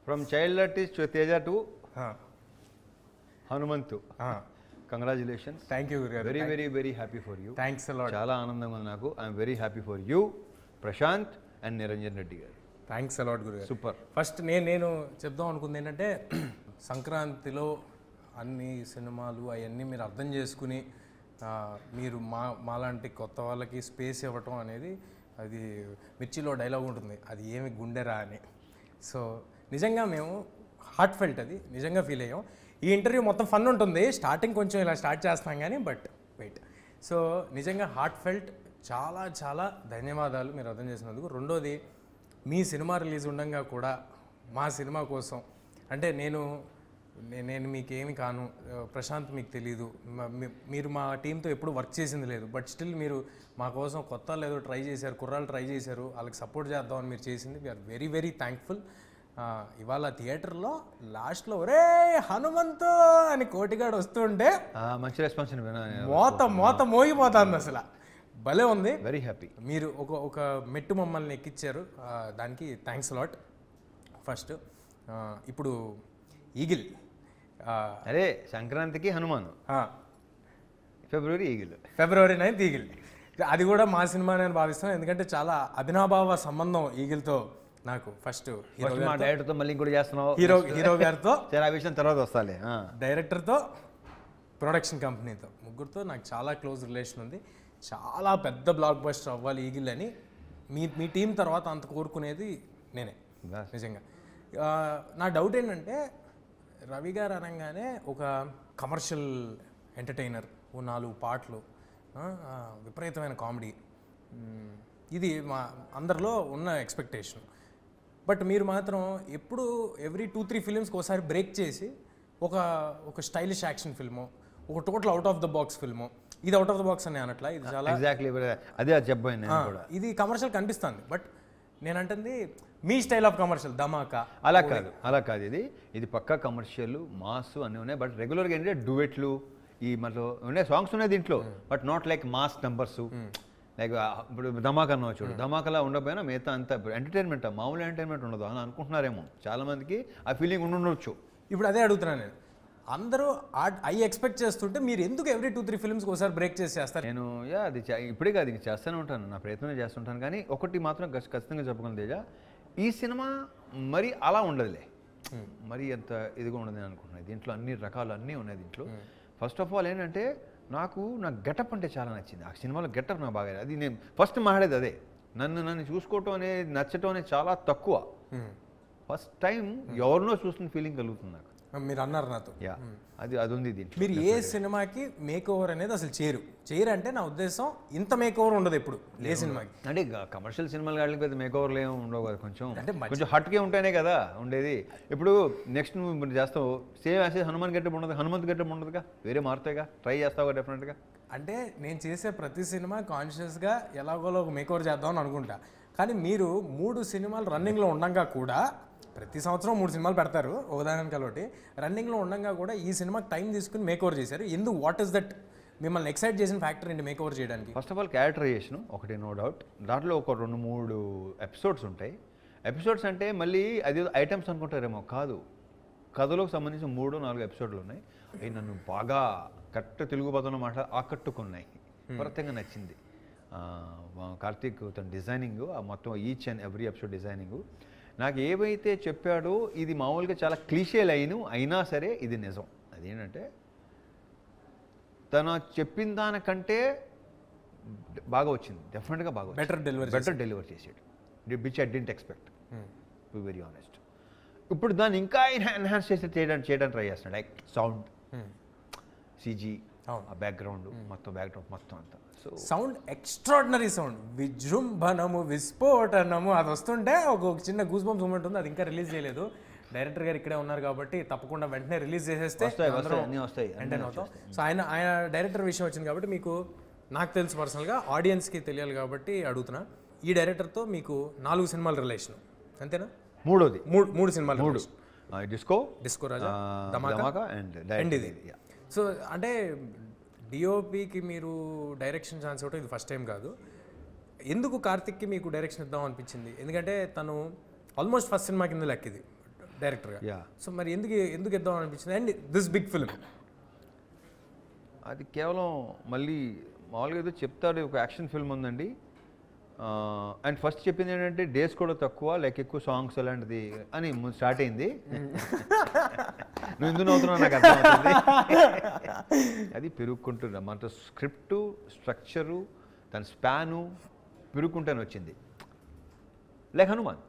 From child artist Teja to Hanumanthu. Congratulations. Thank you గురుగారు. Very very very happy for you. Thanks a lot. చాలా ఆనందంగా ఉంది నాకు. I'm very happy for you Prashanth and Niranjan Reddy గారు. Thanks a lot గురుగారు. Super. First నేను చెప్దాం అనుకుంది ఏంటంటే సంక్రాంతిలో అన్ని సినిమాలు అవన్నీ మీరు అర్థం చేసుకుని మీరు మాలాంటి కొత్త వాళ్ళకి స్పేస్ ఇవ్వటం అనేది, అది మిర్చిలో డైలాగ్ ఉంటుంది, అది ఏమి గుండెరా అని. సో నిజంగా మేము హార్ట్ ఫెల్ట్, అది నిజంగా ఫీల్ అయ్యాం. ఈ ఇంటర్వ్యూ మొత్తం ఫన్ ఉంటుంది, స్టార్టింగ్ కొంచెం ఇలా స్టార్ట్ చేస్తాం కానీ బట్ వెయిట్. సో నిజంగా హార్ట్ ఫెల్ట్, చాలా చాలా ధన్యవాదాలు మీరు అర్థం చేసినందుకు. రెండోది, మీ సినిమా రిలీజ్ ఉండగా కూడా మా సినిమా కోసం, అంటే నేను మీకేమి కాను, ప్రశాంత్ మీకు తెలీదు, మీరు మా టీంతో ఎప్పుడు వర్క్ చేసింది లేదు, బట్ స్టిల్ మీరు మా కోసం కొత్త లేదో ట్రై చేశారు, కుర్రాళ్ళు ట్రై చేశారు, వాళ్ళకి సపోర్ట్ చేద్దామని మీరు చేసింది. We are very very thankful. ఇవాళ థియేటర్లో లాస్ట్లో ఒరే హనుమంతు అని కోటిగాడు వస్తుంటే మంచి రెస్పాన్స్ మోత మోగిపోతుంది, అసలు భలే ఉంది. Very happy. మీరు ఒక మెట్టు మమ్మల్ని ఎక్కించారు, దానికి థ్యాంక్స్ లాట్. ఫస్ట్ ఇప్పుడు ఈగిల్, అరే సంక్రాంతికి హనుమాను, ఫిబ్రవరి ఈగిల్, ఫిబ్రవరి 9th ఈగిల్. అది కూడా మా సినిమా నేను భావిస్తాను, ఎందుకంటే చాలా అభినాభావ సంబంధం ఈగిల్తో నాకు. ఫస్ట్ మా డైరెక్టర్తో మళ్ళీ ఇంకోటి చేస్తున్నావు, హీరో గారితో, ఆ విషయం తర్వాత వస్తాలే, డైరెక్టర్తో, ప్రొడక్షన్ కంపెనీతో, ముగ్గురితో నాకు చాలా క్లోజ్ రిలేషన్ ఉంది. చాలా పెద్ద బ్లాక్ బస్టర్ అవ్వాలి ఈగిల్ అని మీ టీం తర్వాత అంత కోరుకునేది నేనే నిజంగా. నా డౌట్ ఏంటంటే, రవి గారు అనగానే ఒక కమర్షియల్ ఎంటర్టైనర్, ఓ 4 పాటలు, విపరీతమైన కామెడీ, ఇది మా అందరిలో ఉన్న ఎక్స్పెక్టేషన్. బట్ మీరు మాత్రం ఎప్పుడు ఎవ్రీ 2-3 ఫిలిమ్స్కి ఒకసారి బ్రేక్ చేసి ఒక స్టైలిష్ యాక్షన్ ఫిల్ము, ఒక total out of the box film. ఇది అవుట్ ఆఫ్ ద బాక్స్ అని అనట్లా, ఇది చాలా ఎగ్జాక్ట్లీ అదే చెప్పాను నేను కూడా. ఇది కమర్షియల్ కనిపిస్తుంది, బట్ నేను అంటుంది మీ స్టైల్ ఆఫ్ కమర్షియల్ ధమాకా అలా కాదు. ఇది పక్కా కమర్షియల్ మాస్ అన్నీ ఉన్నాయి, బట్ రెగ్యులర్గా ఏంటంటే డ్యూయెట్లు ఈ మళ్ళీ ఉన్నాయి, సాంగ్స్ ఉన్నాయి దీంట్లో, but not like mass numbers. Like ఇప్పుడు ధమాకా అన్న చూడు, ధమాకాలా ఉండకపోయినా మిగతా అంతా ఎంటర్టైన్మెంట్, మామూలు ఎంటర్టైన్మెంట్ ఉండదు అని అనుకుంటున్నారేమో చాలామందికి, ఆ ఫీలింగ్ ఉండొచ్చు. ఇప్పుడు అదే అడుగుతున్నాను నేను, అందరూ ఎక్స్పెక్ట్ చేస్తుంటే మీరు ఎందుకు ఎవ్రీ 2-3 ఫిల్మ్స్కి ఒకసారి బ్రేక్ చేసి చేస్తారు? నేను అది ఇప్పుడే కాదు, ఇంక చేస్తూనే ఉంటాను, నా ప్రయత్నం చేస్తుంటాను. కానీ ఒకటి మాత్రం ఖచ్చితంగా చెప్పగలను తేజ, ఈ సినిమా మరి అలా ఉండదులే, మరి అంత ఇదిగా ఉండదు నేను అనుకుంటున్నాను. దీంట్లో అన్ని రకాలు అన్నీ ఉన్నాయి దీంట్లో. ఫస్ట్ ఆఫ్ ఆల్ ఏంటంటే, నాకు గెటప్ అంటే చాలా నచ్చింది. ఆ సినిమాలో గెటప్ నాకు బాగా, అది నేను ఫస్ట్ మాట్లాడేది అదే. నన్ను చూసుకోవటం అనేది, నచ్చటం అనేది చాలా తక్కువ. ఫస్ట్ టైం ఎవరినో చూస్తున్న ఫీలింగ్ కలుగుతుంది నాకు. మీరు అన్నారు నాతో, అది ఉంది దీంట్లో. మీరు ఏ సినిమాకి మేక్ ఓవర్ అనేది అసలు చేయరు అంటే నా ఉద్దేశం, ఇంత మేక్ ఓవర్ ఉండదు ఎప్పుడు ఏ సినిమాకి. అంటే కమర్షియల్ సినిమాలు కావడానికి పెద్ద మేక్ ఓవర్లు ఏమి ఉండవు కదా, కొంచెం హట్కే ఉంటేనే కదా ఉండేది. ఇప్పుడు నెక్స్ట్ నువ్వు చేస్తావు సేమ్ యాజ్ హనుమాన్ గెటప్ ఉండదు, హనుమంత్ గెటప్ ఉండదుగా, వేరే మారుతాయిగా, ట్రై చేస్తావుగా డెఫినెట్గా. అంటే నేను చేసే ప్రతి సినిమా కాన్షియస్గా ఎలాగోలో ఒక మేక్ ఓవర్ చేద్దామని అనుకుంటా. కానీ మీరు 3 సినిమాలు రన్నింగ్లో ఉండగా కూడా, ప్రతి సంవత్సరం 3 సినిమాలు పెడతారు ఉదాహరణకి, కాబట్టి రన్నింగ్లో ఉండగా కూడా ఈ సినిమాకి టైం తీసుకుని మేక్ ఓవర్ చేశారు. ఎందుకు, వాట్ ఈస్ దట్ మిమ్మల్ని ఎక్సైట్ చేసిన ఫ్యాక్టర్ ఏంటి మేక్ ఓవర్ చేయడానికి? ఫస్ట్ ఆఫ్ ఆల్ క్యారెక్టరైజేషన్ ఒకటి, నో డౌట్. దాంట్లో ఒక 2-3 ఎపిసోడ్స్ ఉంటాయి. ఎపిసోడ్స్ అంటే మళ్ళీ అది ఐటమ్స్ అనుకుంటారేమో, కాదు, కథలోకి సంబంధించిన 3-4 ఎపిసోడ్లు ఉన్నాయి. అవి నన్ను బాగా కరెక్ట్ తెలుగు పదంలో ఆకట్టుకున్నాయి, ప్రత్యేకంగా నచ్చింది. కార్తీక్ తన డిజైనింగ్, ఆ మొత్తం each and every episode designing నాకు ఏవైతే చెప్పాడో, ఇది మామూలుగా చాలా క్లీషే లైన్ అయినా సరే ఇది నిజం. అదేంటంటే, తను చెప్పిన దానికంటే బాగా వచ్చింది, డెఫినెట్గా బాగా, బెటర్ డెలివర్ చేసాడు, which I didn't expect, to very honest. ఇప్పుడు దాన్ని ఇంకా ఎన్హాన్స్ చేయడానికి ట్రై చేస్తున్నాడు. లైక్ సౌండ్, సిజీ, ఆ బ్యాక్గ్రౌండ్ మొత్తం అంతా. సో సౌండ్ ఎక్స్ట్రాడినరీ సౌండ్, విజృంభణము, విస్ఫోటనము, అది వస్తుంటే ఒక చిన్న గూస్ బంప్స్ మూమెంట్ ఉంది. అది ఇంకా రిలీజ్ చేయలేదు, డైరెక్టర్ గారు ఇక్కడే ఉన్నారు కాబట్టి తప్పకుండా వెంటనే రిలీజ్ చేసేస్తే ఎంటర్టైన్ అవుతాం. సో ఆయన డైరెక్టర్ విషయం వచ్చింది కాబట్టి, మీకు నాకు తెలుసు పర్సనల్గా, ఆడియన్స్కి తెలియాలి కాబట్టి అడుగుతున్నా. ఈ డైరెక్టర్తో మీకు 4 సినిమాల రిలేషన్, అంతేనా? మూడోది, 3 సినిమాలు, డిస్కో రాజా, ధమాకా అండ్ ఇది. సో అంటే డిఓపికి మీరు డైరెక్షన్ ఛాన్స్ ఇవ్వటం ఇది ఫస్ట్ టైం కాదు. ఎందుకు కార్తిక్కి మీకు డైరెక్షన్ ఇద్దాం అనిపించింది? ఎందుకంటే తను ఆల్మోస్ట్ ఫస్ట్ సినిమా కింద లెక్క ఇది, డైరెక్టర్గా. యా, సో మరి ఎందుకు ఇద్దాం అనిపించింది అండ్ దిస్ బిగ్ ఫిల్మ్? అది కేవలం మళ్ళీ మామూలుగా ఏదో చెప్తాడు, ఒక యాక్షన్ ఫిల్మ్ ఉందండి అండ్ ఫస్ట్ చెప్పింది ఏంటంటే డేస్ కూడా తక్కువ, లైక్ ఎక్కువ సాంగ్స్ అలాంటిది అని స్టార్ట్ అయింది. నువ్వు ఎందుకు నవ్వుతున్నావు నాకు అర్థమవుతుంది. అది పెరుగుకుంటున్నా మన స్క్రిప్టు స్ట్రక్చరు దాని స్పాను పెరుగుకుంటానే వచ్చింది. లైక్ హనుమాన్,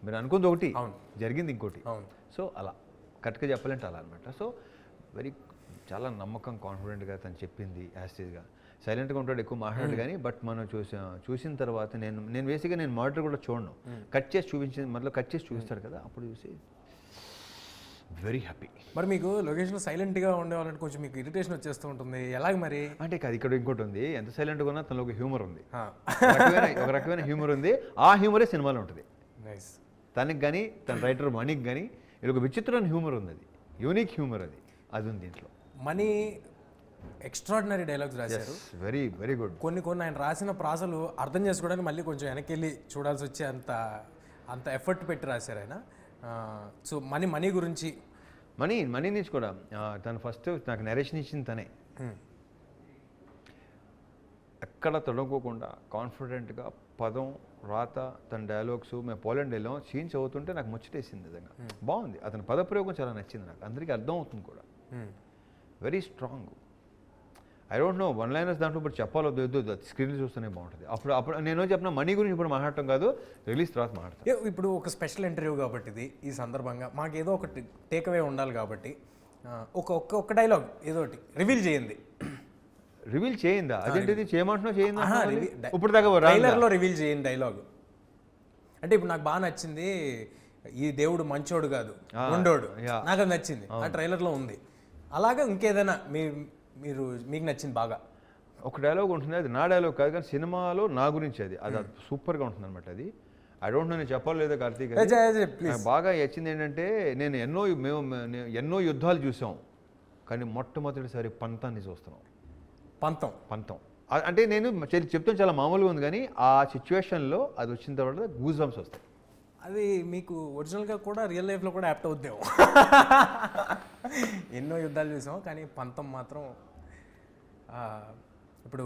మీరు అనుకుంది ఒకటి, జరిగింది ఇంకోటి. సో అలా కరెక్ట్గా చెప్పాలంటే అలా అనమాట. సో వెరీ చాలా నమ్మకం, కాన్ఫిడెంట్గా తను చెప్పింది యాస్టీజ్గా. సైలెంట్గా ఉంటాడు, ఎక్కువ మాట్లాడు కానీ, బట్ మనం చూసిన తర్వాత నేను బేసిక్గా నేను మానిటర్ కూడా చూడను, కట్ చేసి చూపించింది మళ్ళీ కట్ చేసి చూపిస్తాడు కదా, అప్పుడు చూసి వెరీ హ్యాపీ. మరి మీకు లొకేషన్లో సైలెంట్గా ఉండేవాళ్ళంటే కొంచెం మీకు ఇరిటేషన్ వచ్చేస్తూ ఉంటుంది, ఎలాగ మరి? అంటే కాదు, ఇక్కడ ఇంకోటి ఉంది, ఎంత సైలెంట్గా ఉన్నా తనలో ఒక హ్యూమర్ ఉంది, ఒక రకమైన హ్యూమర్ ఉంది. ఆ హ్యూమరే సినిమాలో ఉంటుంది. తనకి కానీ తన రైటర్ మనీకి కానీ ఇది ఒక విచిత్రమైన హ్యూమర్ ఉంది, అది యూనిక్ హ్యూమర్, అది ఉంది దీంట్లో. మనీ ఎక్స్ట్రాడినరీ డైలాగ్స్ రాశారు, వెరీ వెరీ గుడ్. కొన్ని ఆయన రాసిన ప్రాసలు అర్థం చేసుకోవడానికి మళ్ళీ కొంచెం వెనక్కి వెళ్ళి చూడాల్సి వచ్చే అంత ఎఫర్ట్ పెట్టి రాశారు ఆయన. సో మనీ గురించి, మనీ నుంచి కూడా తను ఫస్ట్ నాకు నరేషన్ ఇచ్చింది తనే. ఎక్కడ తొడగకుండా కాన్ఫిడెంట్గా పదం రాత తన డైలాగ్స్. మేము పోలాండ్ వెళ్ళాం, సీన్స్ అవుతుంటే నాకు ముచ్చటేసింది నిజంగా, బాగుంది. అతని పదప్రయోగం చాలా నచ్చింది నాకు, అందరికీ అర్థం అవుతుంది కూడా, very strong. I don't know one liners దాంట్లో ఇప్పుడు చెప్పాలో వద్దు, స్క్రీన్లో చూస్తూనే బాగుంటుంది. అప్పుడు నేను చెప్పిన మనీ గురించి ఇప్పుడు మాట్లాడటం కాదు, రిలీజ్ తర్వాత మాట్లాడతాను. ఇప్పుడు ఒక స్పెషల్ ఇంటర్వ్యూ కాబట్టి ఇది, ఈ సందర్భంగా మాకు ఏదో ఒకటి టేక్అవే ఉండాలి కాబట్టి ఒక డైలాగ్ ఏదో ఒకటి రివీల్ చేయండి. రివీల్ చేయిందా? అదేంటిది చేయమంటున్నావు? చేయిందా? ఇప్పుడు దాకా ట్రైలర్లో రివీల్ చేయండి డైలాగ్. అంటే ఇప్పుడు నాకు బాగా నచ్చింది, ఈ దేవుడు మంచోడు కాదు ఉండోడు, నాకు అది నచ్చింది, ఆ ట్రైలర్లో ఉంది. అలాగా ఇంకేదైనా మీకు నచ్చింది బాగా? ఒక డైలాగ్ ఉంటుంది, అది నా డైలాగ్ కాదు కానీ సినిమాలో నా గురించి అది సూపర్గా ఉంటుంది అనమాట. అది ఐ డోంట్ నో, నేను చెప్పాలి లేదా కార్తీక్, బాగా నచ్చింది ఏంటంటే మేము ఎన్నో యుద్ధాలు చూసాం కానీ మొట్టమొదటిసారి పంతాన్ని చూస్తున్నాం. పంతం అంటే నేను చెప్తాను చాలా మామూలుగా ఉంది కానీ ఆ సిచ్యువేషన్లో అది వచ్చిన తర్వాత గూస్ బంప్స్ వస్తాయి. అది మీకు ఒరిజినల్గా కూడా రియల్ లైఫ్లో కూడా యాప్ట్ అవుద్దేమో. ఎన్నో యుద్ధాలు చూసాం కానీ పంతం మాత్రం. ఇప్పుడు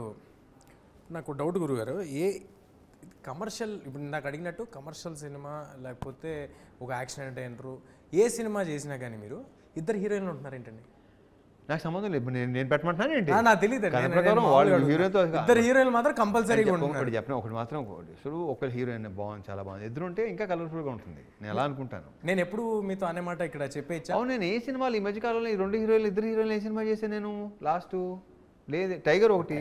నాకు డౌట్ గురుగారు, కమర్షియల్, ఇప్పుడు నాకు అడిగినట్టు కమర్షియల్ సినిమా లేకపోతే ఒక యాక్షన్ ఎంటర్టైనరు ఏ సినిమా చేసినా కానీ మీరు ఇద్దరు హీరోయిన్లు ఉంటున్నారు ఏంటండి? నాకు సంబంధం లేదు, నేను పెట్టమంటున్నాను ఏంటి, నాకు తెలియదు. ఇద్దరు హీరోయిన్లు మాత్రం కంపల్సరీగా ఒకటి చెప్పిన, ఒకటి మాత్రం ఒకరి హీరోయిన్ బాగుంది, చాలా బాగుంది, ఇద్దరు ఉంటే ఇంకా కలర్ఫుల్గా ఉంటుంది, నేను ఎలా అనుకుంటాను. నేను ఎప్పుడు మీతో అనే మాట ఇక్కడ చెప్పేచ్చా? అవును, నేను ఏ సినిమాలు ఈ మధ్యకాలంలో ఈ రెండు హీరోయిన్లు ఇద్దరు హీరోయిన్లు ఏ సినిమా చేశాను నేను లాస్ట్? లేదు, టైగర్ ఒకటి,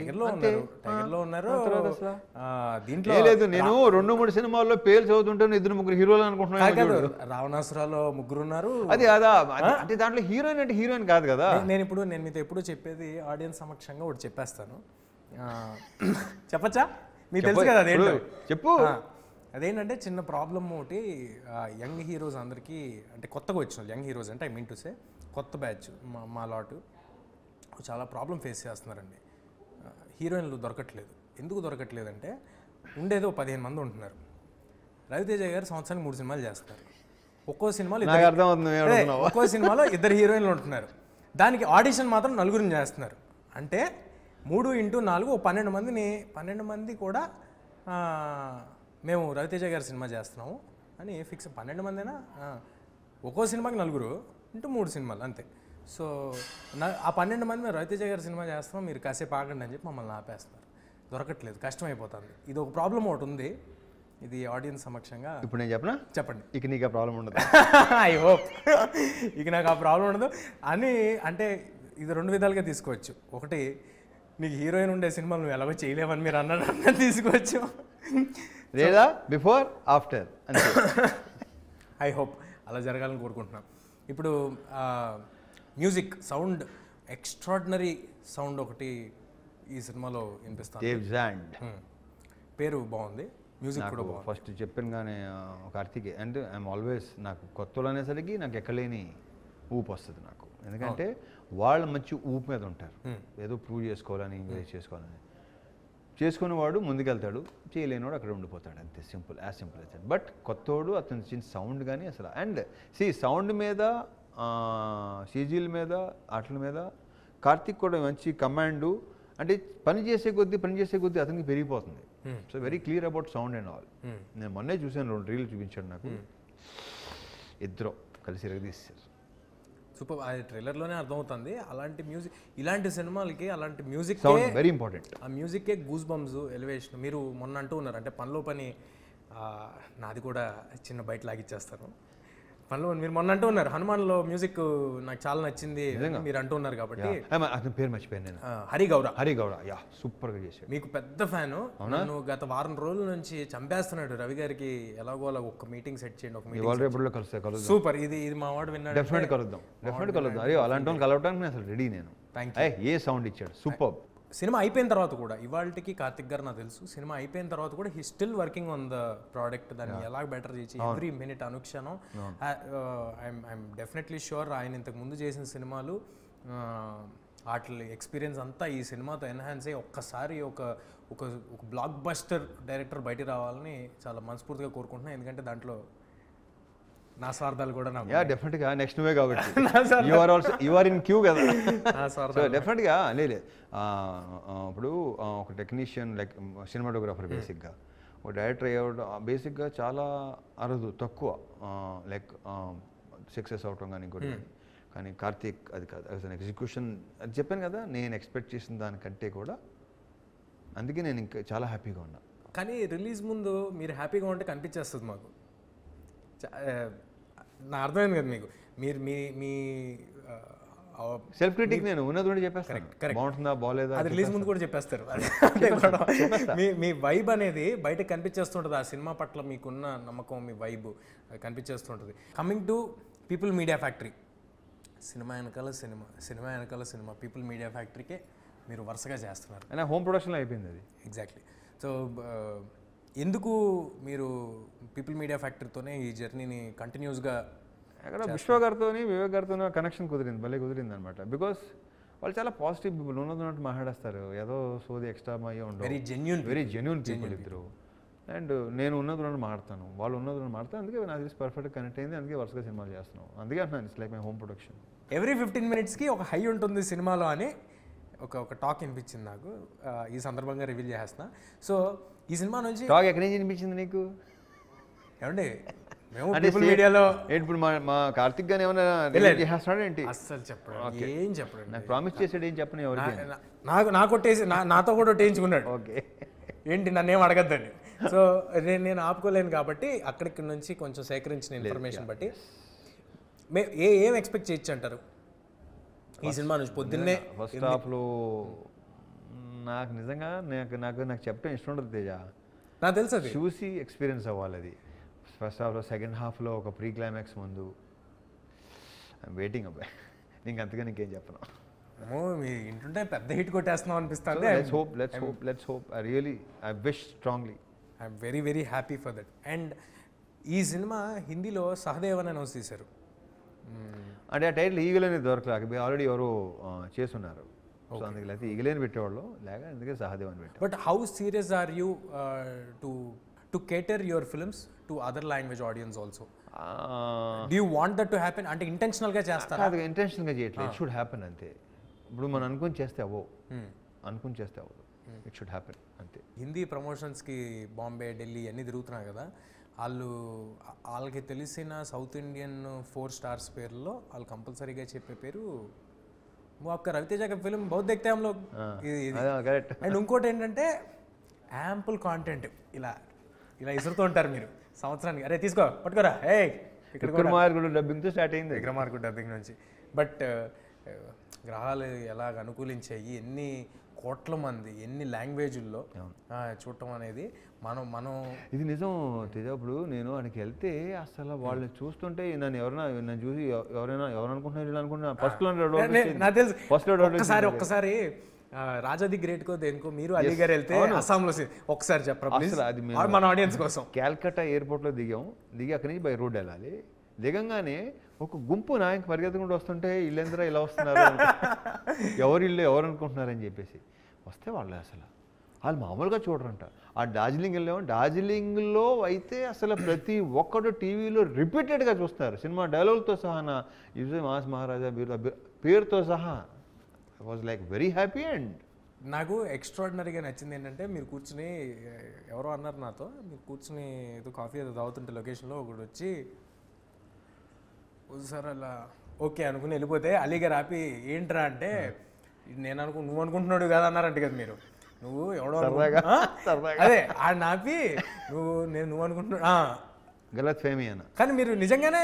దీంట్లో లేదు. నేను 2-3 సినిమాల్లో పేరు చదువుతుంటాను, 2-3 హీరోలు అనుకుంటున్నాను. రావణాసురాలో 3 ఉన్నారు, అది అదా అంటే దాంట్లో హీరోయిన్ అంటే హీరోయిన్ కాదు కదా. నేను మీతో ఎప్పుడు చెప్పేది ఆడియన్స్ సమక్షంగా ఒకటి చెప్పేస్తాను, చెప్పచ్చా? మీకు తెలుసు కదా అదేంటో, చెప్పు. అదేంటంటే చిన్న ప్రాబ్లమ్ ఒకటి, యంగ్ హీరోస్ అందరికీ, అంటే కొత్తగా వచ్చిన యంగ్ హీరోస్ అంటే ఐ మీన్ టు సే కొత్త బ్యాచ్ మా లాటు చాలా ప్రాబ్లం ఫేస్ చేస్తున్నారండి. హీరోయిన్లు దొరకట్లేదు. ఎందుకు దొరకట్లేదంటే ఉండేదో 15 మంది ఉంటున్నారు. రవితేజ గారు సంవత్సరానికి 3 సినిమాలు చేస్తారు. ఒక్కో సినిమాలో ఇద్దరు హీరోయిన్లు ఉంటున్నారు. దానికి ఆడిషన్ మాత్రం 4 చేస్తున్నారు. అంటే 3x4 12 మంది కూడా మేము రవితేజ గారి సినిమా చేస్తున్నాము అని ఫిక్స్. 12 మందినా, ఒక్కో సినిమాకి 4 ఇంటూ 3 సినిమాలు అంతే. సో ఆ 12 మంది మేము రవితేజ గారి సినిమా చేస్తున్నాం, మీరు కాసేపు ఆగండి అని చెప్పి మమ్మల్ని ఆపేస్తున్నారు. దొరకట్లేదు, కష్టమైపోతుంది. ఇది ఒక ప్రాబ్లం ఒకటి ఉంది, ఇది ఆడియన్స్ సమక్షంగా ఇప్పుడు నేను చెప్పండి. ఇక నీకు ఆ ప్రాబ్లం ఉండదు. ఐ హోప్ ఇక నాకు ఆ ప్రాబ్లం ఉండదు అని. అంటే ఇది 2 విధాలుగా తీసుకోవచ్చు. ఒకటి, నీకు హీరోయిన్ ఉండే సినిమాలు నువ్వు ఎలాగో చేయలేవని మీరు అన్న తీసుకోవచ్చు, లేదా బిఫోర్ ఆఫ్టర్. ఐ హోప్ అలా జరగాలని కోరుకుంటున్నాం. ఇప్పుడు మ్యూజిక్ సౌండ్, ఎక్స్ట్రాడినరీ సౌండ్ ఒకటి ఈ సినిమాలో వినిపిస్తాను. పేరు బాగుంది, మ్యూజిక్ కూడా బాగుంది. ఫస్ట్ చెప్పాను కానీ కార్తీక్ అంటే ఐఎమ్ ఆల్వేస్, నాకు కొత్తలు అనేసరికి నాకు ఎక్కలేని ఊపు వస్తుంది నాకు. ఎందుకంటే వాళ్ళు మంచి ఊపు మీద ఉంటారు, ఏదో ప్రూవ్ చేసుకోవాలని చేసుకోవాలని. చేసుకునేవాడు ముందుకెళ్తాడు, చేయలేనివాడు అక్కడ ఉండిపోతాడు, అంతే. Simple, as simple as that. But కొత్తోడు అతను చిన్న సౌండ్ కానీ అసలు, అండ్ సౌండ్ మీద, సీజీల మీద, వాటి మీద కార్తిక్ కూడా మంచి కమాండు. అంటే పని చేసే కొద్దీ అతనికి పెరిగిపోతుంది. So very clear about sound and all. నేను మొన్నే చూసాను, 2 రీల్ చూపించాడు నాకు. ఇద్దరు కలిసి ఎరగదీశారు. సూపర్. అది ట్రైలర్లోనే అర్థమవుతుంది. అలాంటి మ్యూజిక్, ఇలాంటి సినిమాలకి అలాంటి మ్యూజిక్, సౌండ్ వెరీ ఇంపార్టెంట్. ఆ మ్యూజిక్కే గూస్ బంప్స్, ఎలివేషన్. మీరు మొన్న అంటూ ఉన్నారు, అంటే పనిలో పని, నాది కూడా చిన్న బయట లాగిచ్చేస్తాను. పనిలో మీరు మొన్న అంటూ ఉన్నారు, హనుమాన్లో మ్యూజిక్ నాకు చాలా నచ్చింది మీరు అంటూ ఉన్నారు కాబట్టి. అతని పేరు మర్చిపోయాను నేను. హరి గౌడ, యా, సూపర్గా చేశాడు. మీకు పెద్ద ఫ్యాను. నన్ను గత వారం రోజుల నుంచి చంపేస్తున్నాడు. రవి గారికి ఎలాగో అలా ఒక మీటింగ్ సెట్ చేయండి, ఒక మీటింగ్. రేపటిలో కలుద్దాం. సూపర్. ఇది మా వాడు విన్నాడు. డెఫినెట్ కలుద్దాం. అయ్యో, అలాంటి వాళ్ళు కలవడానికి నేను అసలు రెడీ. నేను ఏ సౌండ్ ఇచ్చాడు, సూపర్. సినిమా అయిపోయిన తర్వాత కూడా, ఇవాళకి కార్తిక్ గారు నాకు తెలుసు, సినిమా అయిపోయిన తర్వాత కూడా he still working on the product. దాన్ని ఎలా బెటర్ చేసి every minute Anukshanam. I'm definitely sure ఆయన ఇంతకు ముందు చేసిన సినిమాలు వాటి ఎక్స్పీరియన్స్ అంతా ఈ సినిమాతో ఎన్హాన్స్ అయ్యి ఒక్కసారి ఒక ఒక బ్లాక్ బస్టర్ డైరెక్టర్ బయట రావాలని చాలా మనస్ఫూర్తిగా కోరుకుంటున్నాను. ఎందుకంటే దాంట్లో నా స్వార్థాలు కూడా నాకు. డెఫినెట్గా నెక్స్ట్ నువ్వే కాబట్టి యు ఆర్ ఇన్ క్యూ కదా. సో డెఫినెట్గా లేదు. ఇప్పుడు ఒక టెక్నీషియన్, లైక్ సినిమాటోగ్రాఫర్, బేసిక్గా ఒక డైరెక్టర్ అయ్యేవాడు బేసిక్గా చాలా అరుదు, తక్కువ, లైక్ సక్సెస్ అవటం కానీ ఇంకోటి. కానీ కార్తీక్ అది కాదు, అది ఎగ్జిక్యూషన్. అది చెప్పాను కదా, నేను ఎక్స్పెక్ట్ చేసిన దానికంటే కూడా. అందుకే నేను ఇంకా చాలా హ్యాపీగా ఉన్నా. కానీ రిలీజ్ ముందు మీరు హ్యాపీగా ఉంటే కనిపించేస్తుంది మాకు. నా అర్థమైంది కదా మీకు. మీరు మీ సెల్ఫ్ క్రిటిక్ నేను ఉన్నది చెప్పేస్తాను, బాగుంటుందా బాగోలేదా అది రిలీజ్ ముందు కూడా చెప్పేస్తారు. మీ వైబ్ అనేది బయటకు కనిపించేస్తుంటుంది. ఆ సినిమా పట్ల మీకున్న నమ్మకం, మీ వైబ్ కనిపించేస్తుంటుంది. Coming to people media factory, సినిమా వెనకాల సినిమా పీపుల్ మీడియా ఫ్యాక్టరీకే మీరు వరుసగా చేస్తున్నారు. అయినా హోమ్ ప్రొడక్షన్లో అయిపోయింది అది. ఎగ్జాక్ట్లీ. సో ఎందుకు మీరు పీపుల్ మీడియా ఫ్యాక్టరీతోనే ఈ జర్నీని కంటిన్యూస్గా? అక్కడ విశ్వ గారితో, వివేక్ గారితో కనెక్షన్ భలే కుదిరింది అనమాట. బికాస్ వాళ్ళు చాలా పాజిటివ్ పీపుల్, ఉన్నట్టు మాట్లాడేస్తారు, ఏదో సోది ఎక్స్ట్రా అయ్యే ఉండవు. వెరీ జెన్యూన్ పీపుల్ ఇద్దరు. అండ్ నేను ఉన్నది మాడతాను, వాళ్ళు ఉన్నది మాడతాను. అందుకే నాకు తెలిసి పర్ఫెక్ట్గా కనెక్ట్ అయింది. అందుకే వరుసగా సినిమాలు చేస్తున్నాం. అందుకే అంటున్నాను, it's like my home production. Every 15 minutesకి ఒక హై ఉంటుంది సినిమాలో అని ఒక టాక్ వినిపించింది నాకు. ఈ సందర్భంగా రివీల్ చేస్తున్నా. సో ఈ సినిమా నుంచి టాక్ ఎక్కడి నుంచి వినిపించింది నీకు? ఏమండి, మేము పీపుల్ మీడియాలో ఇప్పుడు మా కార్తిక్ గాని ఏమైనా చేస్తున్నాడు ఏంటి? అస్సలు చెప్పడం, ఏం చెప్పడం. నాకు ప్రామిస్ చేసాడు, ఏం చెప్పను ఎవరికి. నాకు కొట్టేసి నాతో కూడా ఒట్టేయించుకున్నాడు. ఓకే, ఏంటి నన్ను ఏం అడగద్దండి. సో నేను ఆపుకోలేను కాబట్టి అక్కడికి నుంచి కొంచెం సేకరించిన ఇన్ఫర్మేషన్ బట్టి ఏం ఎక్స్పెక్ట్ చేయొచ్చు అంటారు ఈ సినిమా నుంచి? పొద్దున్నే ఫస్ట్ హాఫ్లో నాకు నిజంగా నాకు చెప్పడం ఇష్టం ఉండదు తేజ. నాకు తెలుసు, అది చూసి ఎక్స్పీరియన్స్ అవ్వాలి. అది ఫస్ట్ హాఫ్లో, సెకండ్ హాఫ్లో ఒక ప్రీ క్లైమాక్స్ ముందు ఐఎమ్ వెయిటింగ్ అబ్బాయి. ఇంకంతగా నీకేం చెప్పను. మీ ఇంటుంటే పెద్ద హిట్ కొట్టేస్తున్నాం అనిపిస్తుంది. Let's hope. I wish strongly. I'm very very happy for that. And ఈ సినిమా హిందీలో సహదేవ్ అని అనౌన్స్ చేశారు. అంటే ఆ టైటిల్ ఈగల్ అనేది దొరకలేక ఆల్రెడీ ఎవరు చేస్తున్నారు. సో అందుకే లేకపోతే ఈగలేని పెట్టేవాళ్ళు, లేక అందుకే సహదేవ్ అని పెట్టారు. But how serious are you to cater your films to other language audience also? Do you want that to happen? అంటే ఇంటెన్షనల్గా చేస్తారా? అది ఇంటెన్షనల్గా చేయట్లేదు, ఇట్ షుడ్ హ్యాపెన్ అంతే. ఇప్పుడు మనం అనుకుని చేస్తే అవ్వవు, ఇట్ షుడ్ హ్యాపెన్ అంతే. హిందీ ప్రమోషన్స్కి బాంబే, ఢిల్లీ అన్నీ తిరుగుతున్నాయి కదా, వాళ్ళకి తెలిసిన సౌత్ ఇండియన్ 4 stars పేర్లలో వాళ్ళు కంపల్సరీగా చెప్పే పేరు ఒక్క రవితేజ ఫిల్మ్ బహుత్ దేఖ్తే హమ్ లోగ్. అండ్ ఇంకోటి ఏంటంటే యాంపుల్ కాంటెంట్ ఇలా ఇసురుతూ ఉంటారు మీరు సంవత్సరానికి. అరే తీసుకో, పట్టుకోరా, విక్రమార్కుడు డబ్బింగ్తో స్టార్ట్ అయింది. విక్రమార్కుడు డబ్బింగ్ నుంచి. బట్ గ్రహాలు ఎలాగ అనుకూలించాయి, ఎన్ని కోట్ల మంది ఎన్ని లాంగ్వేజ్ల్లో చూడటం అనేది మనం ఇది నిజం తేజ. ఇప్పుడు నేను అక్కడికి వెళ్తే అసలు వాళ్ళు చూస్తుంటే నన్ను చూసి ఎవరు అనుకుంటున్నారు నాకు తెలుసు. ఒక్కసారి రాజా ది గ్రేట్ కో దేనికో మీరు అలీ గారు వెళ్తే అస్సాంలో ఒకసారి చెప్పరా మన ఆడియన్స్ కోసం. క్యాల్కటా ఎయిర్పోర్ట్లో దిగి అక్కడి నుంచి బై రోడ్ వెళ్ళాలి. దిగంగానే ఒక గుంపు నాయకు పరిగెత్తకుండా వస్తుంటే ఇల్లేంద్రా ఇలా వస్తున్నారు, ఎవరు అనుకుంటున్నారని చెప్పేసి వస్తే వాళ్ళు అసలు వాళ్ళు మామూలుగా చూడరంట. ఆ డార్జిలింగ్ వెళ్ళాము, డార్జిలింగ్లో అయితే అసలు ప్రతి ఒక్కడు టీవీలో రిపీటెడ్గా చూస్తారు సినిమా డైలాగులతో సహా. నా యూజే మాస్ మహారాజా పేరుతో సహా. I was like very happy. And నాకు ఎక్స్ట్రాడినరీగా నచ్చింది ఏంటంటే మీరు కూర్చుని, ఎవరో అన్నారు నాతో, మీరు కూర్చుని ఏదో కాఫీ ఏదో తాగుతుంటే లొకేషన్లో ఒకటి వచ్చి సార్ అలా ఓకే అనుకుని వెళ్ళిపోతే అలీగారు ఆపి ఏంట్రా అంటే నువ్వు అనుకుంటున్నాడు కదా అన్నారంట కదా మీరు. నువ్వు ఎవడో అదే ఆడ ఆపి నువ్వు అనుకుంటున్నా గలత్ ఫేమీ అన్న. కానీ మీరు నిజంగానే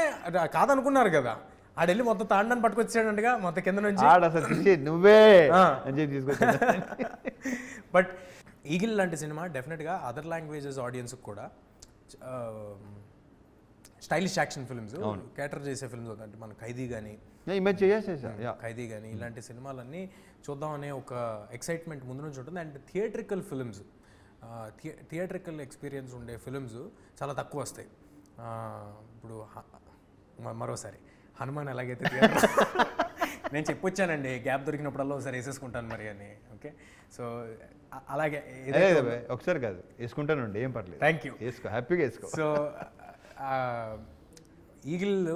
కాదనుకున్నారు కదా. ఆడెళ్ళి మొత్తం తాండాన్ని పట్టుకొచ్చాడంటగా మొత్తం కింద నుంచి. నువ్వే అని చెప్పి తీసుకొచ్చాడు. బట్ ఈగిల్ లాంటి సినిమా డెఫినెట్గా అదర్ లాంగ్వేజెస్ ఆడియన్స్కి కూడా స్టైలిష్ యాక్షన్ ఫిల్మ్స్ క్యాటర్ చేసే ఫిల్మ్స్ అంటే మన ఖైదీ కానీ ఖైదీ కానీ ఇలాంటి సినిమాలన్నీ చూద్దామనే ఒక ఎక్సైట్మెంట్ ముందు నుంచి ఉంటుంది. And theatrical films, theatrical experience ఉండే ఫిల్మ్స్ చాలా తక్కువ వస్తాయి. ఇప్పుడు మరోసారి హనుమాన్ ఎలాగైతే నేను చెప్పొచ్చానండి, గ్యాప్ దొరికినప్పుడల్లా ఒకసారి వేసేసుకుంటాను మరి అని. ఓకే, సో అలాగే ఒకసారి కాదు వేసుకుంటానండి, ఏం పర్లేదు. థ్యాంక్ యూ, వేసుకో, హ్యాపీగా వేసుకో. సో ఈగిల్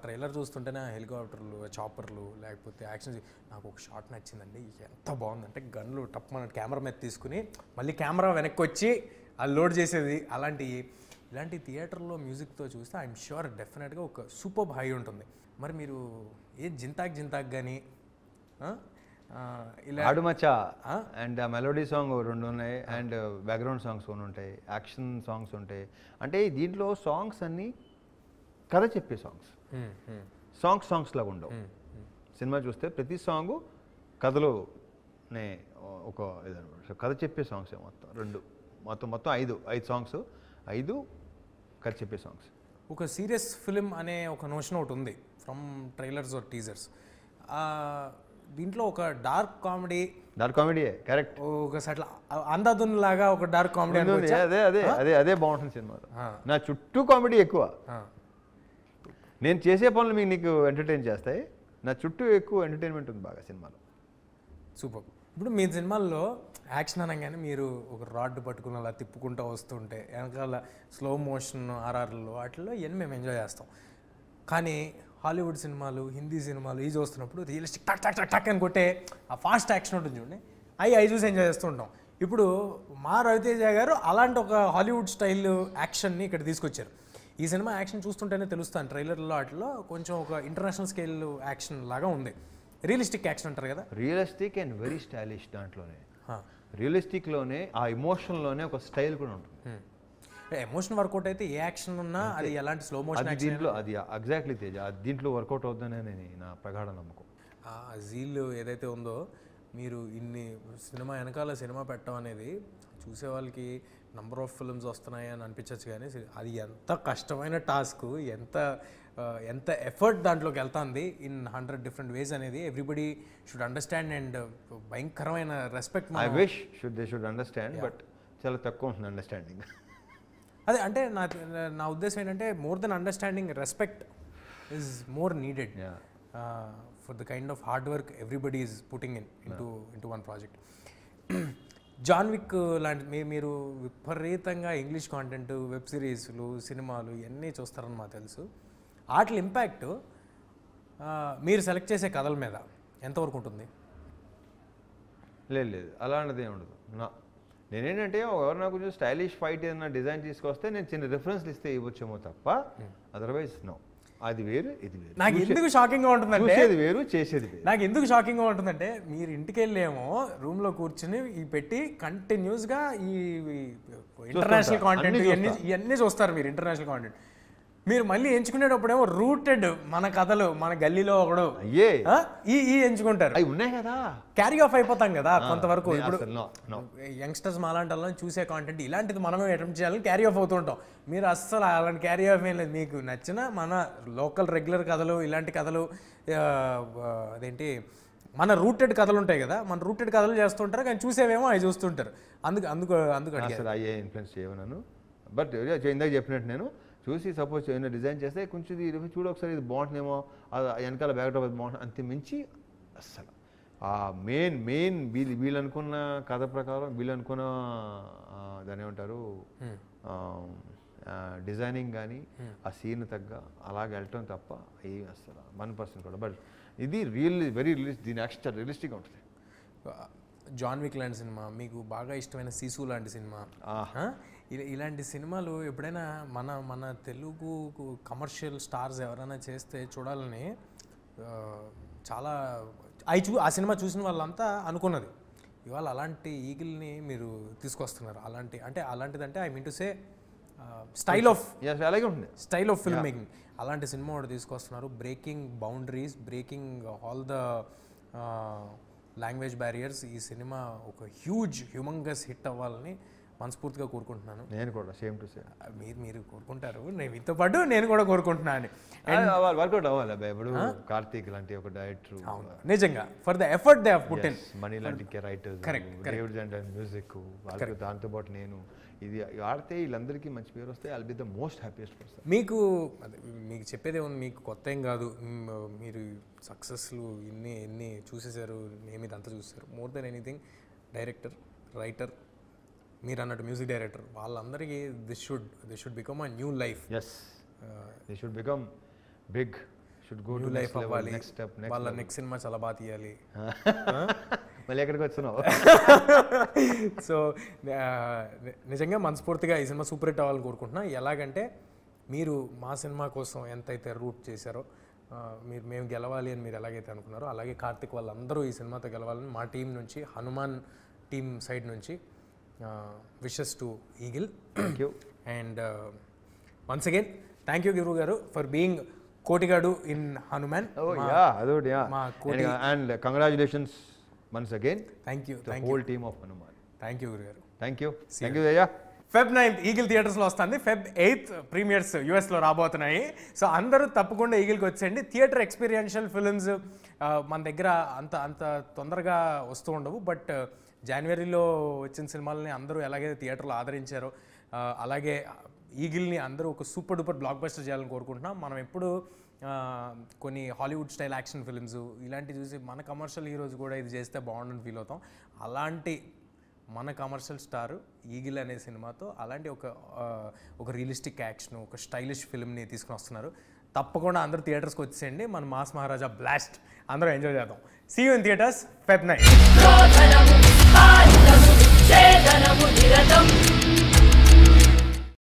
ట్రైలర్ చూస్తుంటేనే హెలికాప్టర్లు, చాపర్లు, లేకపోతే యాక్షన్, నాకు ఒక షాట్ నచ్చిందండి. ఎంత బాగుందంటే గన్లు టప్ మన కెమెరా మీద తీసుకుని మళ్ళీ కెమెరా వెనక్కి వచ్చి అది లోడ్ చేసేది. ఇలాంటి థియేటర్లో మ్యూజిక్తో చూస్తే ఐఎమ్ ష్యూర్ డెఫినెట్గా ఒక సూపర్ హై ఉంటుంది. మరి మీరు ఏ జింతాక్ కానీ ఇలా ఆడుమచ్చా అండ్ ఆ మెలోడీ సాంగ్ 2 ఉన్నాయి, అండ్ బ్యాక్గ్రౌండ్ సాంగ్స్ 1 ఉంటాయి, యాక్షన్ సాంగ్స్ ఉంటాయి. అంటే దీంట్లో సాంగ్స్ అన్నీ కథ చెప్పే సాంగ్స్ లాగా ఉండవు. సినిమా చూస్తే ప్రతి సాంగు కథలోనే ఒక ఇదనమాట, కథ చెప్పే సాంగ్స్ మొత్తం 5 సాంగ్స్, 5 కథ చెప్పే సాంగ్స్. ఒక సీరియస్ ఫిలిం అనే ఒక నోషన్ ఒకటి ఉంది ఫ్రమ్ ట్రైలర్స్ ఆర్ టీజర్స్. దీంట్లో ఒక డార్క్ కామెడీ కరెక్ట్, ఒక సట్ల అందాదున్ లాగా ఒక డార్క్ కామెడీ. అదే బాగుంటుంది సినిమాలో. నా చుట్టూ కామెడీ ఎక్కువ, నేను చేసే పనులు నీకు ఎంటర్టైన్ చేస్తాయి, నా చుట్టూ ఎక్కువ ఎంటర్టైన్మెంట్ ఉంది బాగా సినిమాలో. సూపర్. ఇప్పుడు మీ సినిమాల్లో యాక్షన్ అనగానే మీరు ఒక రాడ్ పట్టుకుని అలా తిప్పుకుంటూ వస్తుంటే వెనకాల స్లో మోషన్ ఆర్ఆర్లో వాటిల్లో ఇవన్నీ మేము ఎంజాయ్ చేస్తాం. కానీ హాలీవుడ్ సినిమాలు, హిందీ సినిమాలు ఇవి చూస్తున్నప్పుడు రియలిస్టిక్ టక్ టక్ టక్ టక్ అని కొట్టే ఆ ఫాస్ట్ యాక్షన్ ఉంటుంది చూడండి, అవి చూసి ఎంజాయ్ చేస్తూ ఉంటాం. ఇప్పుడు మా రవితేజ గారు అలాంటి ఒక హాలీవుడ్ స్టైల్ యాక్షన్ని ఇక్కడ తీసుకొచ్చారు. ఈ సినిమా యాక్షన్ చూస్తుంటేనే తెలుస్తాను, ట్రైలర్లో వాటిలో కొంచెం ఒక ఇంటర్నేషనల్ స్కేల్ యాక్షన్ లాగా ఉంది. రియలిస్టిక్ యాక్షన్ అంటారు కదా, రియలిస్టిక్ అండ్ వెరీ స్టైలిష్. దాంట్లోనే రియలిస్టిక్లోనే ఆ ఎమోషన్లోనే ఒక స్టైల్ కూడా ఉంటుంది. ఎమోషన్ వర్కౌట్ అయితే ఏ యాక్షన్ ఉన్నా అది ఎలాంటి స్లో మోషన్ దీంట్లో అది ఎగ్జాక్ట్లీ తేజ, దీంట్లో వర్కౌట్ అవుతుందనే నా ప్రగాఢ నమ్మకం. ఆ జీల్ ఏదైతే ఉందో, మీరు ఇన్ని సినిమా వెనకాల సినిమా పెట్టడం అనేది చూసే వాళ్ళకి నంబర్ ఆఫ్ ఫిల్మ్స్ వస్తున్నాయి అని అనిపించవచ్చు, కానీ అది ఎంత కష్టమైన టాస్క్, ఎంత ఎఫర్ట్ దాంట్లోకి వెళ్తుంది ఇన్ 100 డిఫరెంట్ వేస్ అనేది ఎవ్రీబడి షుడ్ అండర్స్టాండ్. అండ్ భయంకరమైన respect. I wish they should understand, but చాలా తక్కువ ఉంటుంది అండర్స్టాండింగ్. అదే అంటే నా ఉద్దేశం ఏంటంటే more than understanding, respect is more needed for the kind of hard work everybody is putting into one project. John Wick లాంటి మీరు విపరీతంగా ఇంగ్లీష్ కాంటెంట్, వెబ్ సిరీస్లు, సినిమాలు ఇవన్నీ చూస్తారని మాకు తెలుసు. వాటి ఇంపాక్ట్ మీరు సెలెక్ట్ చేసే కథల మీద ఎంతవరకు ఉంటుంది? లేదు అలాంటిది ఉండదు. నేనేంటంటే ఎవరు నాకు కొంచెం స్టైలిష్ ఫైట్ ఏదైనా డిజైన్ తీసుకొస్తే నేను చిన్న రిఫరెన్స్లు ఇస్తే ఇవ్వచ్చేమో తప్ప, అదర్వైజ్ నో. అది వేరు, ఇది వేరు. నాకు ఎందుకు షాకింగ్గా ఉంటుందంటే చూసేది వేరు, చేసేది వేరు. నాకు ఎందుకు షాకింగ్గా ఉంటుందంటే, మీరు ఇంటికి వెళ్ళేమో రూమ్లో కూర్చుని ఈ పెట్టి కంటిన్యూస్గా ఈ ఇంటర్నేషనల్ కాంటెంట్ ఇవన్నీ చూస్తారు మీరు. ఇంటర్నేషనల్ కాంటెంట్ మీరు మళ్ళీ ఎంచుకునేటప్పుడేమో రూటెడ్ మన కథలు, మన గల్లీలో ఒకడు ఈ ఎంచుకుంటారు. అవి ఉన్నాయి కదా, క్యారీ ఆఫ్ అయిపోతాం కదా కొంతవరకు. ఇప్పుడు యంగ్స్టర్స్ మాలాంటి వాళ్ళని చూసే కాంటెంట్ ఇలాంటిది మనమే అటెంప్ట్ చేయాలని క్యారీ ఆఫ్ అవుతూ ఉంటాం. మీరు అస్సలు అలాంటి క్యారీ ఆఫ్ ఏం లేదు. మీకు నచ్చిన మన లోకల్ రెగ్యులర్ కథలు, ఇలాంటి కథలు, అదేంటి మన రూటెడ్ కథలు ఉంటాయి కదా, మన రూటెడ్ కథలు చేస్తుంటారు, కానీ చూసేవేమో అవి చూస్తుంటారు. అందుకు అసలు అయ్యే ఇన్ఫ్లుయెన్స్ చేయమన్నాను. బట్ ఇందాక చెప్పినట్టు నేను చూసి సపోజ్ ఏమైనా డిజైన్ చేస్తే కొంచెం చూడు ఒకసారి ఇది బాగుంటుందేమో, వెనకాల బ్యాక్డ్రాప్ అది బాగుంటుంది, అంతే మించి అస్సలు ఆ మెయిన్ వీళ్ళు అనుకున్న కథ ప్రకారం వీళ్ళు అనుకున్న దాని ఏమంటారు డిజైనింగ్ కానీ ఆ సీన్ తగ్గ అలాగే వెళ్ళటం తప్ప ఏం అసలు 1% కూడా. బట్ ఇది వెరీ దీని యాక్షన్ రియలిస్టిక్గా ఉంటుంది. జాన్ విక్ లాంటి సినిమా, మీకు బాగా ఇష్టమైన సీసు లాంటి సినిమా, ఇలాంటి సినిమాలు ఎప్పుడైనా మన తెలుగు కమర్షియల్ స్టార్స్ ఎవరైనా చేస్తే చూడాలని చాలా ఆ సినిమా చూసిన వాళ్ళంతా అనుకున్నది. ఇవాళ అలాంటి ఈగిల్ని మీరు తీసుకొస్తున్నారు. అలాంటిదంటే I mean to say style of film making, అలాంటి సినిమా ఒకటి తీసుకొస్తున్నారు. Breaking boundaries, breaking all the language barriers. ఈ సినిమా ఒక హ్యూజ్ హ్యూమంగస్ హిట్ అవ్వాలని మనస్ఫూర్తిగా కోరుకుంటున్నాను. నేను కూడా సేమ్ టు సేమ్. మీరు కోరుకుంటారు, మీతో పాటు నేను కూడా కోరుకుంటున్నాను. వర్కౌట్ అవ్వాలి. ఇప్పుడు కార్తీక్ లాంటి ఒక డైరెక్టర్ నిజంగా for the effort they have put in, money లాంటి రైటర్స్, డేవిడ్ అండ్ మ్యూజిక్, వాళ్ళకి దాంతో పాటు నేను ఇది ఆడితే వీళ్ళందరికీ మంచి పేరు వస్తే I'll be the most happiest person. మీకు చెప్పేదే ఉంది, మీకు కొత్త ఏం కాదు. మీరు సక్సెస్లు ఎన్ని చూసేశారు, నేను ఇదంతా చూసారు. More than anything director, writer, మీరు అన్నట్టు మ్యూజిక్ డైరెక్టర్, వాళ్ళందరికీ this should become a new life. They should become big, should go to life అవ్వాలి. వాళ్ళ నెక్స్ట్ సినిమా చాలా బాగా తీయాలి. మళ్ళీ ఎక్కడికి వచ్చినావు? సో నిజంగా మనస్ఫూర్తిగా ఈ సినిమా సూపర్ హిట్ అవ్వాలని కోరుకుంటున్నా. ఎలాగంటే మీరు మా సినిమా కోసం ఎంతైతే రూట్ చేశారో, మేము గెలవాలి అని మీరు ఎలాగైతే అనుకున్నారో, అలాగే కార్తిక్ వాళ్ళందరూ ఈ సినిమాతో గెలవాలని మా టీం నుంచి, హనుమాన్ టీం సైడ్ నుంచి wishes to Eagle. Thank you. And once again thank you గురు గారు ఫర్ బీయింగ్ కోటిగాడు ఇన్ హనుమాన్. మా Koti, and congratulations once again. Thank you. The whole team of Hanuman. Thank you Guru garu. Thank you Jaya. Feb 9th eagle థియేటర్స్లో వస్తుంది. Feb 8th premieres యూఎస్లో రాబోతున్నాయి. So అందరూ తప్పకుండా ఈగిల్కి వచ్చేయండి. థియేటర్ ఎక్స్పీరియన్షియల్ ఫిల్మ్స్ మన దగ్గర అంత తొందరగా వస్తూ ఉండవు. బట్ జనవరిలో వచ్చిన సినిమాలని అందరూ ఎలాగైతే థియేటర్లో ఆదరించారో, అలాగే ఈగిల్ని అందరూ ఒక సూపర్ డూపర్ బ్లాక్ బస్టర్ చేయాలని కోరుకుంటున్నాం. మనం ఎప్పుడు కొన్ని హాలీవుడ్ స్టైల్ యాక్షన్ ఫిల్మ్స్ ఇలాంటివి చూసి మన కమర్షియల్ హీరోస్ కూడా ఇది చేస్తే బాగుండని ఫీల్ అవుతాం. అలాంటి మన కమర్షియల్ స్టార్ ఈగిల్ అనే సినిమాతో అలాంటి ఒక రియలిస్టిక్ యాక్షన్, ఒక స్టైలిష్ ఫిల్మ్ని తీసుకుని వస్తున్నారు. తప్పకుండా అందరూ థియేటర్స్కి వచ్చేయండి. మన మాస్ మహారాజా బ్లాస్ట్ అందరూ ఎంజాయ్ చేద్దాం. See you in theatres Feb 9.